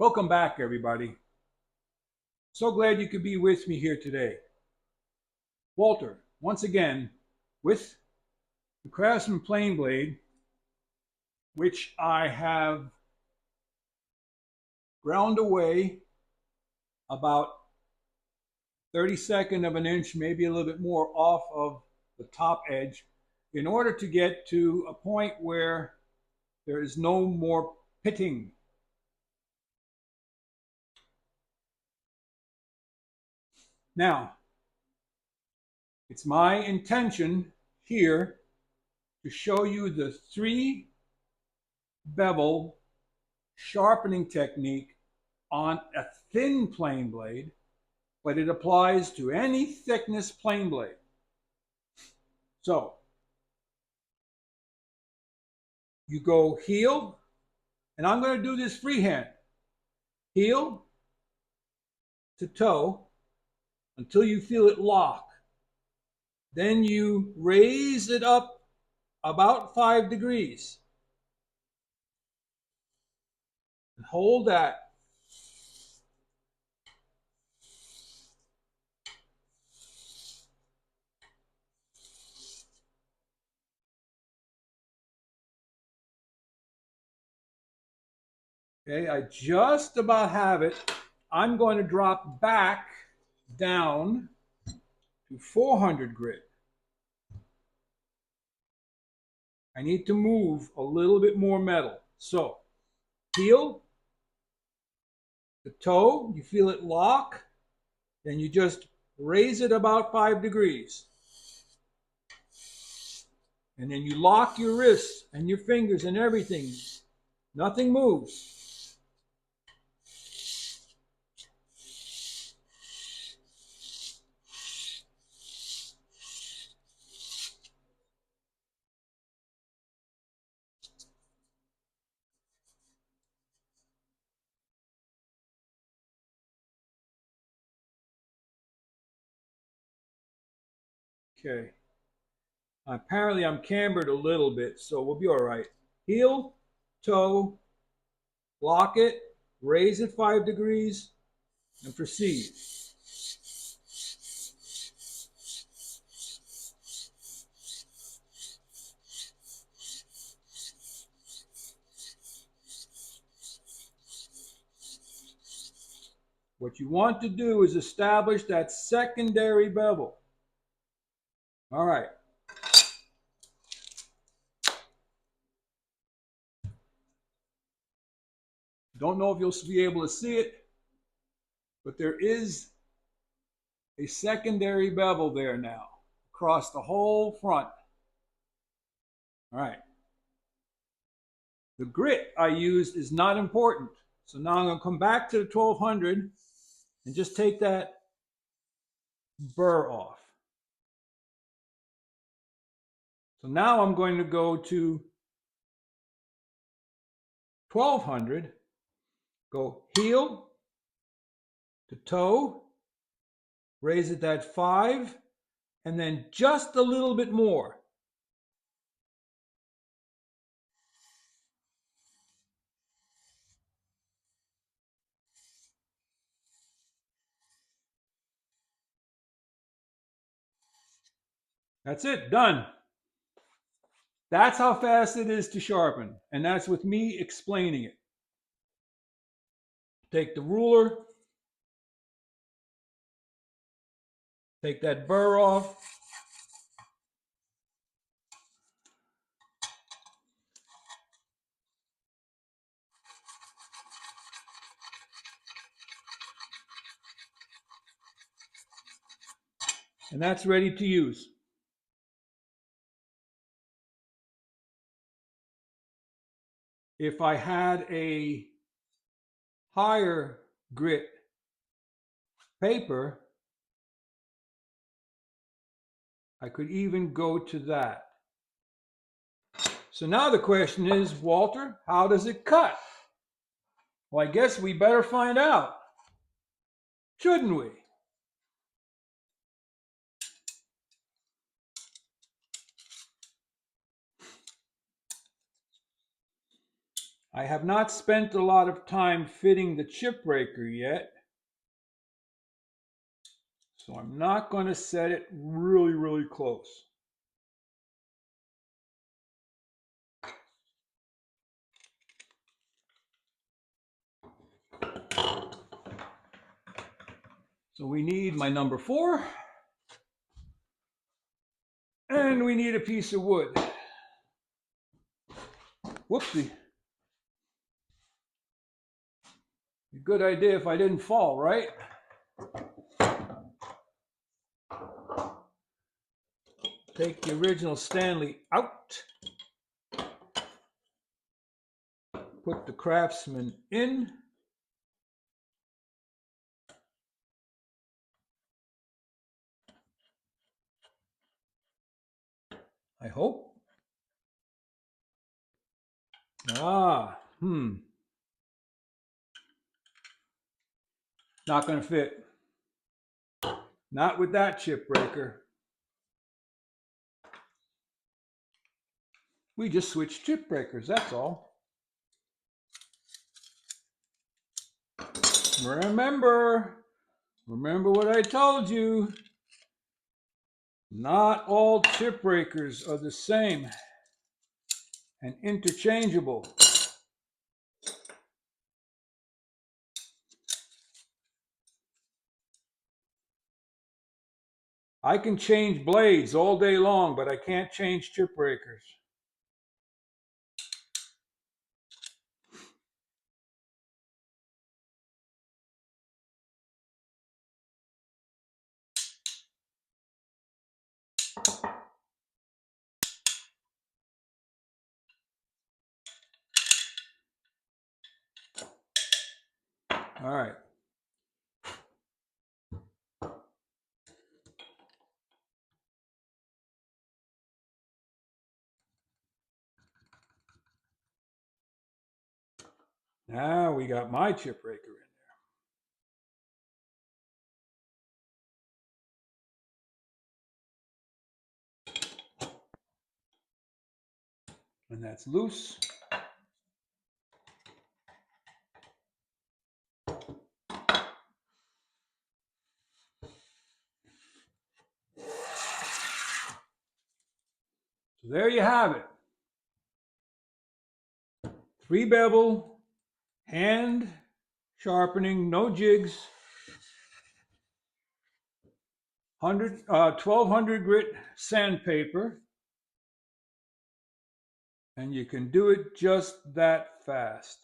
Welcome back, everybody. So glad you could be with me here today. Walter, once again, with the Craftsman Blade, which I have ground away about 32nd of an inch, maybe a little bit more off of the top edge, in order to get to a point where there is no more pitting. Now, it's my intention here to show you the 3 bevel sharpening technique on a thin plane blade, but it applies to any thickness plane blade. So you go heel, and I'm going to do this freehand, heel to toe until you feel it lock. Then you raise it up about 5 degrees and hold that. Okay, I just about have it. I'm going to drop back down to 400 grit. I need to move a little bit more metal. So, heel to toe, you feel it lock, then you just raise it about 5 degrees. And then you lock your wrists and your fingers and everything. Nothing moves. Okay. Apparently I'm cambered a little bit, so we'll be all right. Heel, toe, lock it, raise it 5 degrees, and proceed. What you want to do is establish that secondary bevel. All right. Don't know if you'll be able to see it, but there is a secondary bevel there now across the whole front. All right. The grit I used is not important. So now I'm going to come back to the 1200 and just take that burr off. So now I'm going to go to 1200, go heel to toe, raise it at 5, and then just a little bit more. That's it, done. That's how fast it is to sharpen, and that's with me explaining it. Take the ruler, take that burr off, and that's ready to use. If I had a higher grit paper, I could even go to that. So now the question is, Walter, how does it cut? Well, I guess we better find out, shouldn't we? I have not spent a lot of time fitting the chip breaker yet, so I'm not going to set it really, really close. So we need my number 4, and we need a piece of wood. Whoopsie. A good idea if I didn't fall, right? Take the original Stanley out. Put the Craftsman in. I hope. Not going to fit. Not with that chip breaker. We just switched chip breakers, that's all. Remember what I told you. Not all chip breakers are the same and interchangeable. I can change blades all day long, but I can't change chip breakers. All right. Now we got my chip breaker in there. And that's loose. So there you have it. 3 bevel, hand sharpening, no jigs, 1200 grit sandpaper, and you can do it just that fast.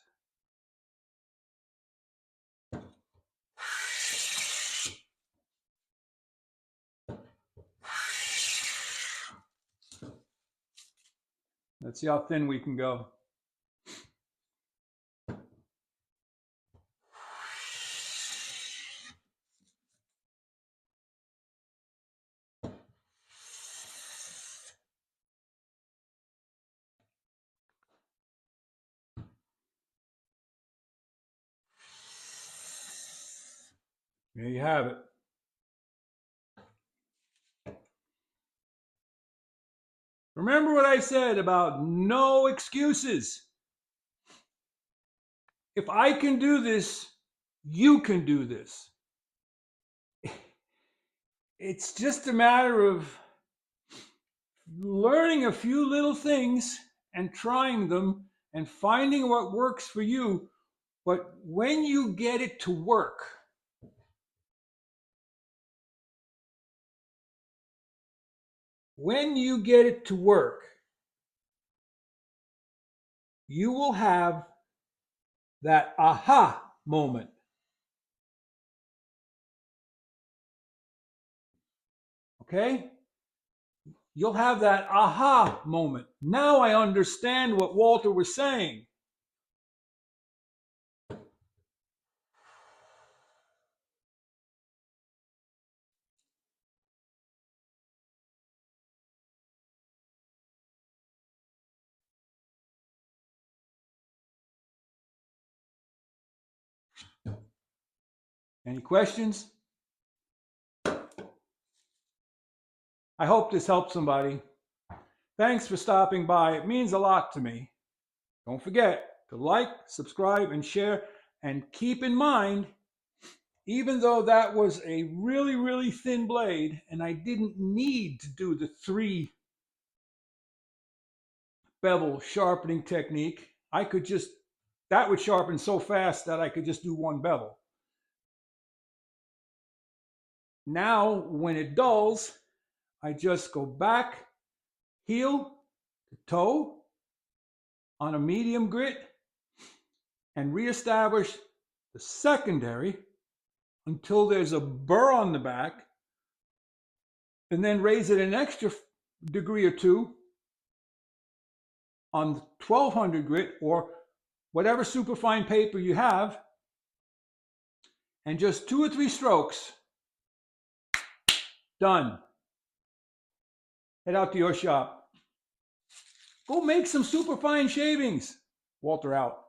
Let's see how thin we can go. There you have it. Remember what I said about no excuses. If I can do this, you can do this. It's just a matter of learning a few little things and trying them and finding what works for you. But when you get it to work, you will have that aha moment. Okay? You'll have that aha moment. Now I understand what Walter was saying. Any questions? I hope this helped somebody. Thanks for stopping by. It means a lot to me. Don't forget, to like, subscribe, and share. And keep in mind, even though that was a really, really thin blade, and I didn't need to do the 3 bevel sharpening technique, I could just, that would sharpen so fast that I could just do 1 bevel. Now, when it dulls, I just go back, heel to toe on a medium grit, and reestablish the secondary until there's a burr on the back, and then raise it an extra degree or 2 on the 1200 grit or whatever superfine paper you have, and just 2 or 3 strokes. Done. Head out to your shop. Go make some superfine shavings. Walter out.